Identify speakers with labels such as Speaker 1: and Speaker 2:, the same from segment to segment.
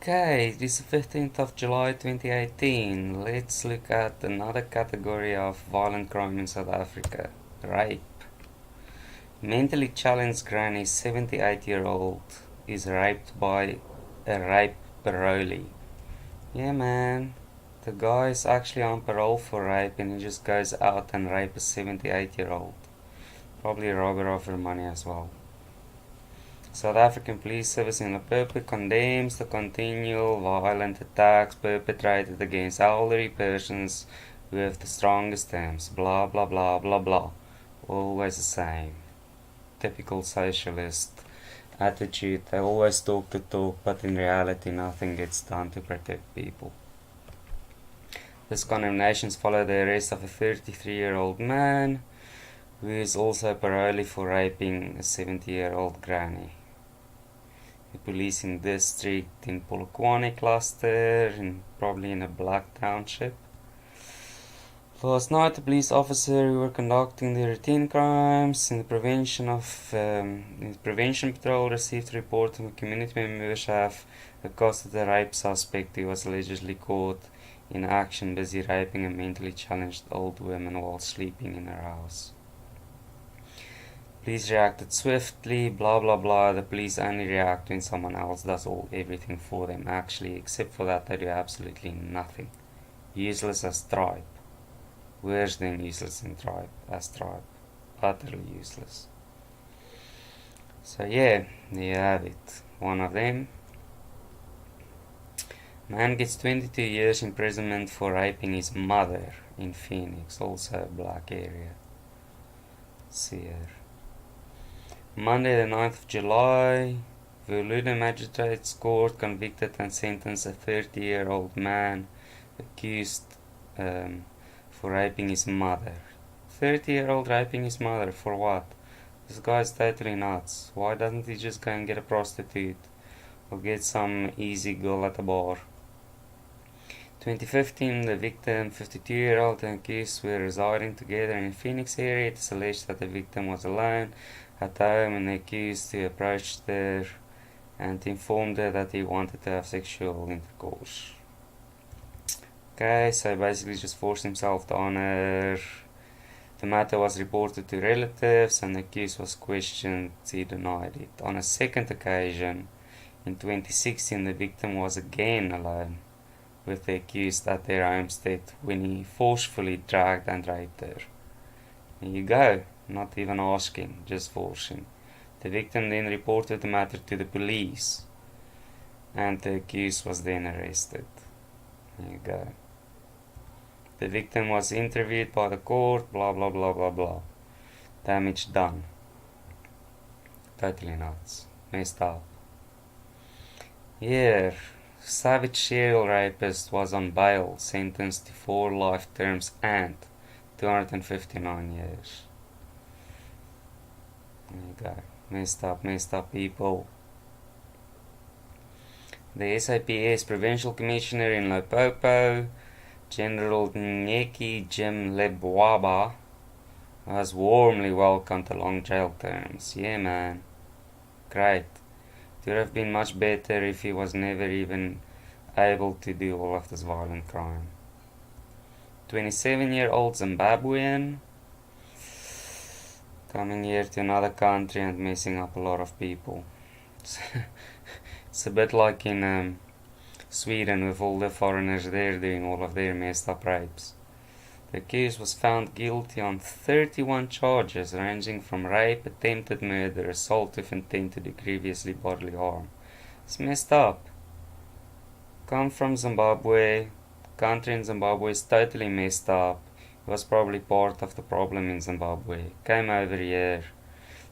Speaker 1: Okay, it is the 15th of July 2018. Let's look at another category of violent crime in South Africa: rape. Mentally challenged granny, 78-year-old, is raped by a rape parolee. Yeah, man. The guy is actually on parole for rape and he just goes out and rapes a 78-year-old. Probably rob her of her money as well. South African Police Service in Limpopo condemns the continual violent attacks perpetrated against elderly persons with the strongest terms. Blah blah blah blah blah. Always the same. Typical socialist attitude. They always talk the talk, but in reality nothing gets done to protect people. These condemnations follow the arrest of a 33-year-old man who is also parolee for raping a 70-year-old granny. The policing district in Polokwane cluster, probably in a black township. Last night, the police officer who were conducting the routine crimes in the prevention patrol received a report from a community members have accosted the rape suspect who was allegedly caught in action busy raping a mentally challenged old woman while sleeping in her house. Police reacted swiftly, blah blah blah. The police only react when someone else does everything for them. Actually, except for that, they do absolutely nothing. Useless as tribe. Worse than useless as tribe. Utterly useless. So yeah, there you have it. One of them. Man gets 22 years imprisonment for raping his mother in Phoenix, also a black area. See here. Monday the 9th of July, Verlude Magistrates Court convicted and sentenced a 30-year-old man accused for raping his mother. 30-year-old raping his mother for what? This guy's totally nuts. Why doesn't he just go and get a prostitute or get some easy girl at a bar? 2015, the victim, 52-year-old, and accused were residing together in the Phoenix area. It is alleged that the victim was alone at home and the accused approached her and informed her that he wanted to have sexual intercourse. Okay, so basically just forced himself on her. The matter was reported to relatives and the accused was questioned. He denied it. On a second occasion, in 2016, the victim was again alone with the accused at their homestead when he forcefully dragged and raped her. There you go. Not even asking, just forcing. The victim then reported the matter to the police and the accused was then arrested. There you go. The victim was interviewed by the court, blah blah blah blah blah. Damage done. Totally nuts. Messed up. Here, savage serial rapist was on bail, sentenced to 4 life terms and 259 years. There you go. Messed up people. The SAPS Provincial Commissioner in Limpopo, General Nyeki Jim Lebwaba, was warmly welcomed to long jail terms. Yeah, man. Great. It would have been much better if he was never even able to do all of this violent crime. 27-year-old Zimbabwean coming here to another country and messing up a lot of people. It's a bit like in Sweden with all the foreigners there doing all of their messed up rapes. The accused was found guilty on 31 charges ranging from rape, attempted murder, assault with intent to do grievously bodily harm. It's messed up. Come from Zimbabwe. Country in Zimbabwe is totally messed up. He was probably part of the problem in Zimbabwe. Came over here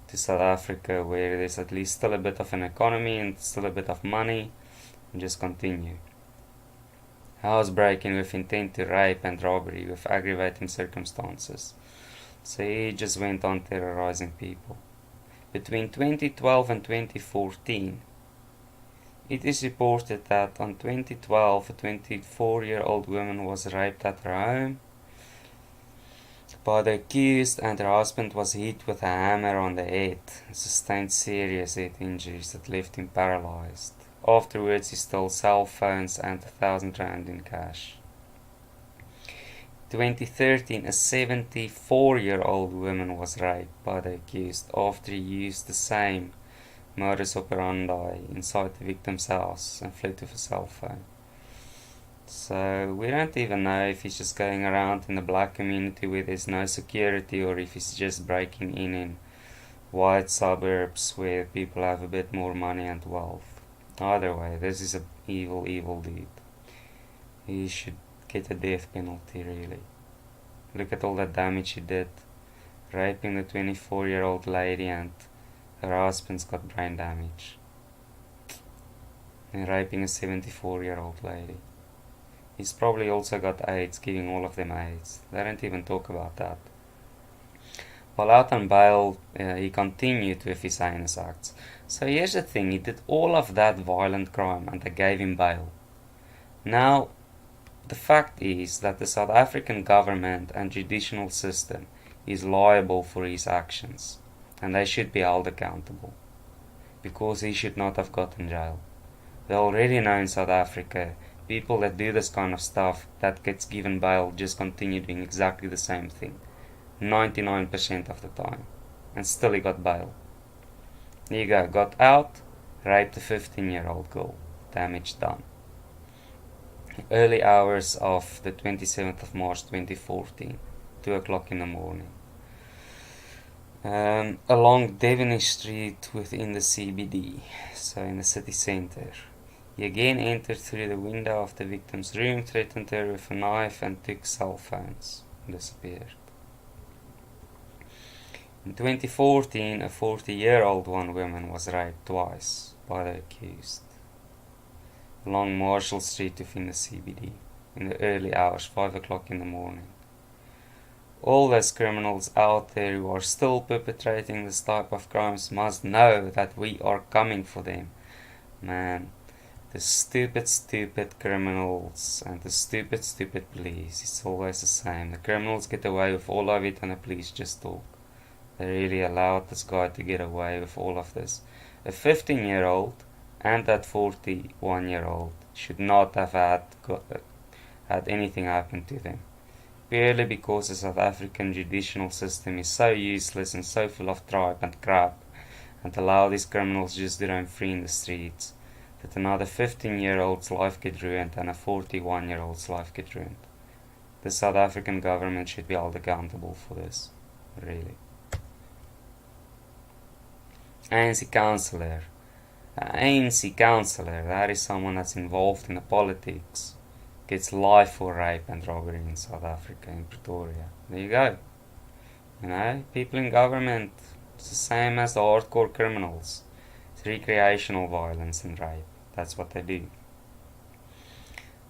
Speaker 1: to South Africa where there's at least still a bit of an economy and still a bit of money, and just continue. Housebreaking with intent to rape and robbery with aggravating circumstances. So he just went on terrorizing people. Between 2012 and 2014, it is reported that on 2012 a 24-year-old woman was raped at her home by the accused and her husband was hit with a hammer on the head, sustained serious head injuries that left him paralyzed. Afterwards, he stole cell phones and 1,000 rand in cash. 2013, a 74-year-old woman was raped by the accused after he used the same modus operandi inside the victim's house and fled with a cell phone. So we don't even know if he's just going around in the black community where there's no security, or if he's just breaking in white suburbs where people have a bit more money and wealth. Either way, this is an evil, evil dude. He should get a death penalty, really. Look at all the damage he did. Raping the 24-year-old lady, and her husband's got brain damage. And raping a 74-year-old lady. He's probably also got AIDS, giving all of them AIDS. They don't even talk about that. While out on bail, he continued with his heinous acts. So here's the thing, he did all of that violent crime and they gave him bail. Now, the fact is that the South African government and judicial system is liable for his actions, and they should be held accountable, because he should not have gotten jail. They already know in South Africa, people that do this kind of stuff that gets given bail just continue doing exactly the same thing 99% of the time, and still he got bail. There you go, got out, raped a 15-year-old girl, damage done. Early hours of the 27th of March 2014, 2 o'clock in the morning. Along Devonish Street within the CBD, so in the city centre. He again entered through the window of the victim's room, threatened her with a knife and took cell phones. Disappeared. In 2014, a 40-year-old woman was raped twice by the accused. Along Marshall Street within the CBD, in the early hours, 5 o'clock in the morning. All those criminals out there who are still perpetrating this type of crimes must know that we are coming for them. Man, the stupid criminals and the stupid police, it's always the same. The criminals get away with all of it and the police just talk. They really allowed this guy to get away with all of this. A 15-year-old and that 41-year-old should not have had anything happen to them. Purely because the South African judicial system is so useless and so full of tripe and crap, and allow these criminals just to roam free in the streets, that another 15-year-old's life get ruined and a 41-year-old's life get ruined. The South African government should be held accountable for this, really. ANC councillor. ANC councillor, that is someone that's involved in the politics, gets life for rape and robbery in South Africa, in Pretoria. There you go. You know, people in government, it's the same as the hardcore criminals. It's recreational violence and rape. That's what they do.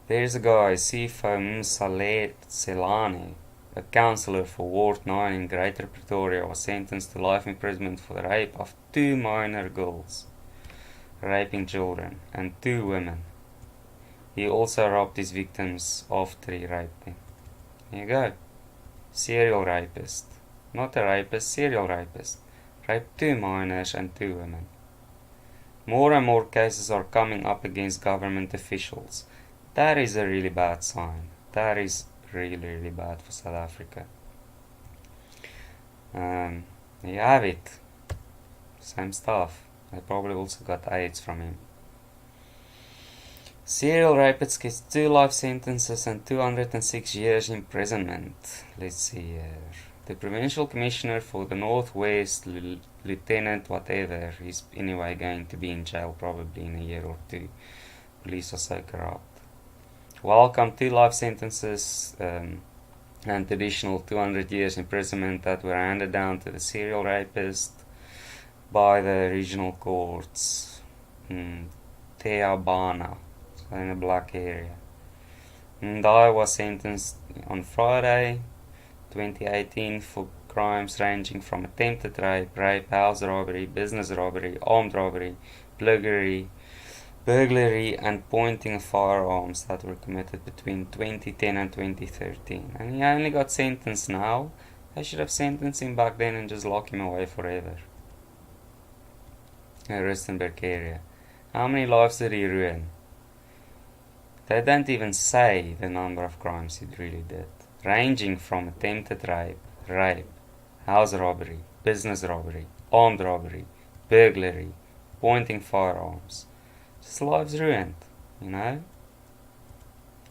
Speaker 1: There's a guy, Sipho Msalane, a councillor for Ward 9 in Greater Pretoria, was sentenced to life imprisonment for the rape of 2 minor girls, raping children, and 2 women. He also robbed his victims after he raped them. There you go. Serial rapist. Not a rapist, serial rapist. Raped 2 minors and 2 women. More and more cases are coming up against government officials. That is a really bad sign. That is really bad for South Africa. There you have it. Same stuff. They probably also got AIDS from him. Serial rapist gets 2 life sentences and 206 years imprisonment. Let's see here. The Provincial Commissioner for the Northwest, Lieutenant whatever, is anyway going to be in jail probably in a year or 2. Police are so corrupt. Welcome 2 life sentences and additional 200 years imprisonment that were handed down to the serial rapist by the regional courts in Teabana, so in a black area. Ndai was sentenced on Friday 2018 for crimes ranging from attempted rape, house robbery, business robbery, armed robbery, burglary, and pointing of firearms that were committed between 2010 and 2013. And he only got sentenced now. They should have sentenced him back then and just lock him away forever. In Rustenburg area. How many lives did he ruin? They don't even say the number of crimes he really did, ranging from attempted rape, house robbery, business robbery, armed robbery, burglary, pointing firearms. Just lives ruined, you know?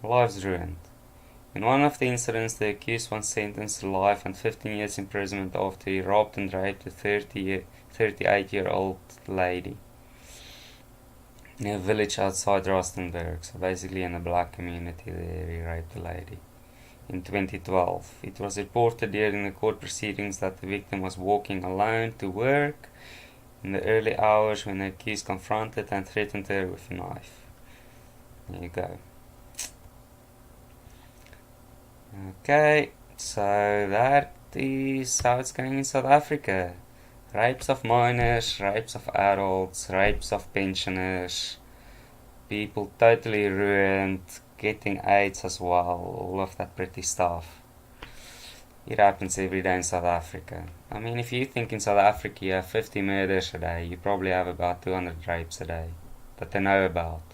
Speaker 1: Lives ruined. In one of the incidents, the accused was sentenced to life and 15 years imprisonment after he robbed and raped a 38-year-old lady in a village outside Rustenburg, so basically in a black community there he raped a lady. In 2012, it was reported during the court proceedings that the victim was walking alone to work in the early hours when the accused confronted and threatened her with a knife. There you go. Okay, so that is how it's going in South Africa. Rapes of minors, rapes of adults, rapes of pensioners, people totally ruined, getting AIDS as well, all of that pretty stuff. It happens every day in South Africa. I mean, if you think in South Africa you have 50 murders a day, you probably have about 200 rapes a day that they know about.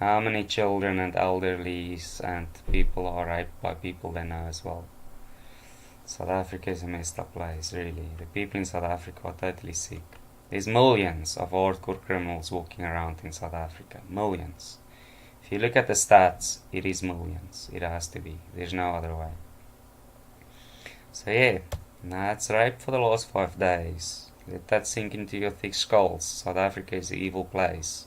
Speaker 1: How many children and elderlies and people are raped by people they know as well? South Africa is a messed up place, really. The people in South Africa are totally sick. There's millions of hardcore criminals walking around in South Africa. Millions. If you look at the stats, it is millions. It has to be. There's no other way. So yeah, that's rape for the last 5 days. Let that sink into your thick skulls. South Africa is an evil place.